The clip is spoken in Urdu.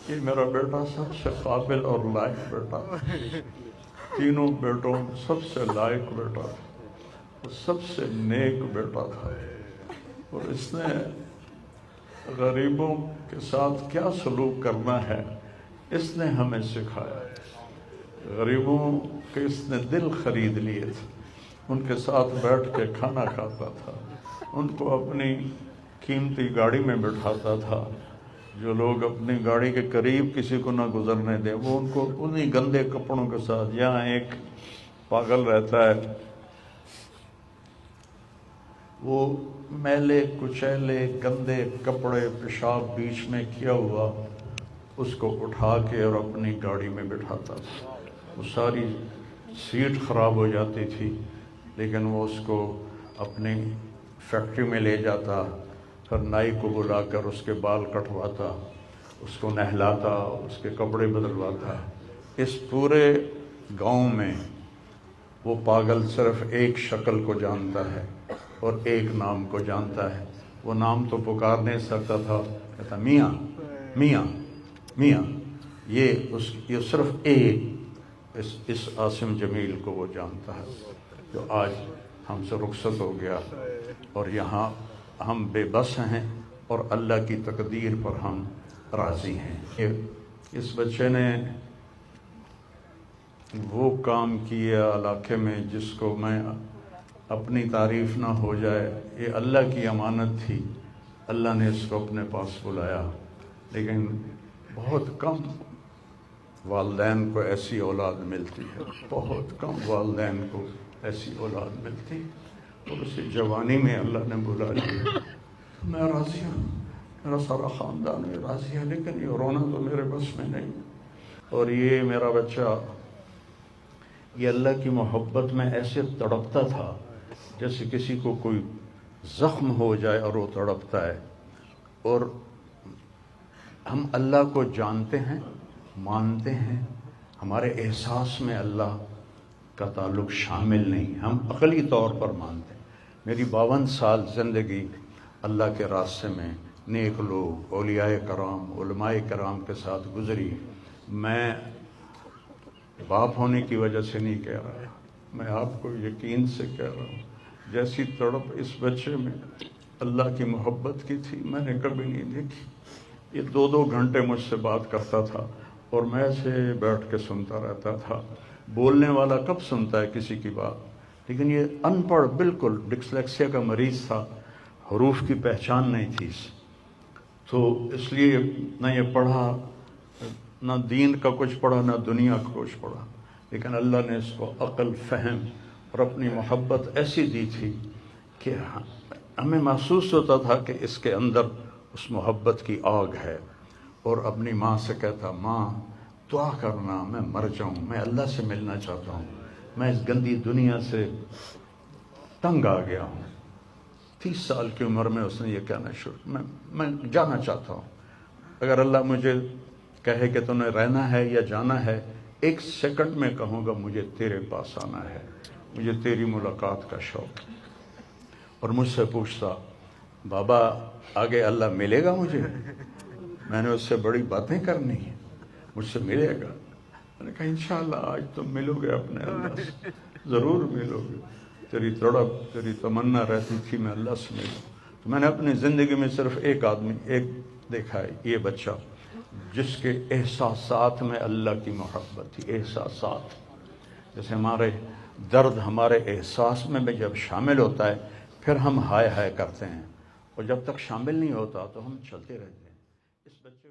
یہ میرا بیٹا سب سے قابل اور لائق بیٹا، تینوں بیٹوں میں سب سے لائق بیٹا تھا، سب سے نیک بیٹا تھا، اور اس نے غریبوں کے ساتھ کیا سلوک کرنا ہے اس نے ہمیں سکھایا۔ غریبوں کے اس نے دل خرید لیے تھے، ان کے ساتھ بیٹھ کے کھانا کھاتا تھا، ان کو اپنی قیمتی گاڑی میں بٹھاتا تھا۔ جو لوگ اپنی گاڑی کے قریب کسی کو نہ گزرنے دیں، وہ ان کو انہی گندے کپڑوں کے ساتھ، یہاں ایک پاگل رہتا ہے، وہ میلے کچیلے گندے کپڑے پیشاب بیچ میں کیا ہوا اس کو اٹھا کے اور اپنی گاڑی میں بٹھاتا تھا۔ وہ ساری سیٹ خراب ہو جاتی تھی، لیکن وہ اس کو اپنی فیکٹری میں لے جاتا، پھر نائی کو بلا کر اس کے بال کٹواتا، اس کو نہلاتا، اس کے کپڑے بدلواتا۔ اس پورے گاؤں میں وہ پاگل صرف ایک شکل کو جانتا ہے اور ایک نام کو جانتا ہے۔ وہ نام تو پکار نہیں سکتا تھا، کہتا میاں میاں میاں، یہ صرف ایک اس عاصم جمیل کو وہ جانتا ہے، جو آج ہم سے رخصت ہو گیا، اور یہاں ہم بے بس ہیں اور اللہ کی تقدیر پر ہم راضی ہیں۔ اس بچے نے وہ کام کیا علاقے میں جس کو میں اپنی تعریف نہ ہو جائے، یہ اللہ کی امانت تھی، اللہ نے اس کو اپنے پاس بلایا۔ لیکن بہت کم والدین کو ایسی اولاد ملتی ہے، بہت کم والدین کو ایسی اولاد ملتی، اور اسی جوانی میں اللہ نے بلا لیا۔ میں راضی ہوں، میرا سارا خاندان بھی راضی ہے، لیکن یہ رونا تو میرے بس میں نہیں۔ اور یہ میرا بچہ یہ اللہ کی محبت میں ایسے تڑپتا تھا جیسے کسی کو کوئی زخم ہو جائے اور وہ تڑپتا ہے۔ اور ہم اللہ کو جانتے ہیں، مانتے ہیں، ہمارے احساس میں اللہ کا تعلق شامل نہیں، ہم عقلی طور پر مانتے ہیں۔ میری 52 سال زندگی اللہ کے راستے میں نیک لوگ، اولیاء کرام، علماء کرام کے ساتھ گزری۔ میں باپ ہونے کی وجہ سے نہیں کہہ رہا، میں آپ کو یقین سے کہہ رہا ہوں، جیسی تڑپ اس بچے میں اللہ کی محبت کی تھی میں نے کبھی نہیں دیکھی۔ یہ 2 گھنٹے مجھ سے بات کرتا تھا اور میں ایسے بیٹھ کے سنتا رہتا تھا۔ بولنے والا کب سنتا ہے کسی کی بات، لیکن یہ ان پڑھ، بالکل ڈسلیکسیا کا مریض تھا، حروف کی پہچان نہیں تھی، تو اس لیے نہ یہ پڑھا، نہ دین کا کچھ پڑھا، نہ دنیا کا کچھ پڑھا، لیکن اللہ نے اس کو عقل، فہم اور اپنی محبت ایسی دی تھی کہ ہمیں محسوس ہوتا تھا کہ اس کے اندر اس محبت کی آگ ہے۔ اور اپنی ماں سے کہتا، ماں دعا کرنا میں مر جاؤں، میں اللہ سے ملنا چاہتا ہوں، میں اس گندی دنیا سے تنگ آ گیا ہوں۔ 30 سال کی عمر میں اس نے یہ کہنا شروع، میں جانا چاہتا ہوں، اگر اللہ مجھے کہے کہ تمہیں رہنا ہے یا جانا ہے، 1 سیکنڈ میں کہوں گا مجھے تیرے پاس آنا ہے، مجھے تیری ملاقات کا شوق۔ اور مجھ سے پوچھتا، بابا آگے اللہ ملے گا مجھے؟ میں نے اس سے بڑی باتیں کرنی ہیں، مجھ سے ملے گا؟ میں نے کہا انشاءاللہ آج تم ملو گے اپنے اللہ سے، ضرور ملو گے۔ تیری تڑپ، تیری تمنا رہتی تھی میں اللہ سے ملوں۔ تو میں نے اپنی زندگی میں صرف ایک آدمی دیکھا ہے، یہ بچہ جس کے احساسات میں اللہ کی محبت تھی۔ احساسات جیسے ہمارے درد ہمارے احساس میں جب شامل ہوتا ہے پھر ہم ہائے ہائے کرتے ہیں، اور جب تک شامل نہیں ہوتا تو ہم چلتے رہتے ہیں۔ اس بچے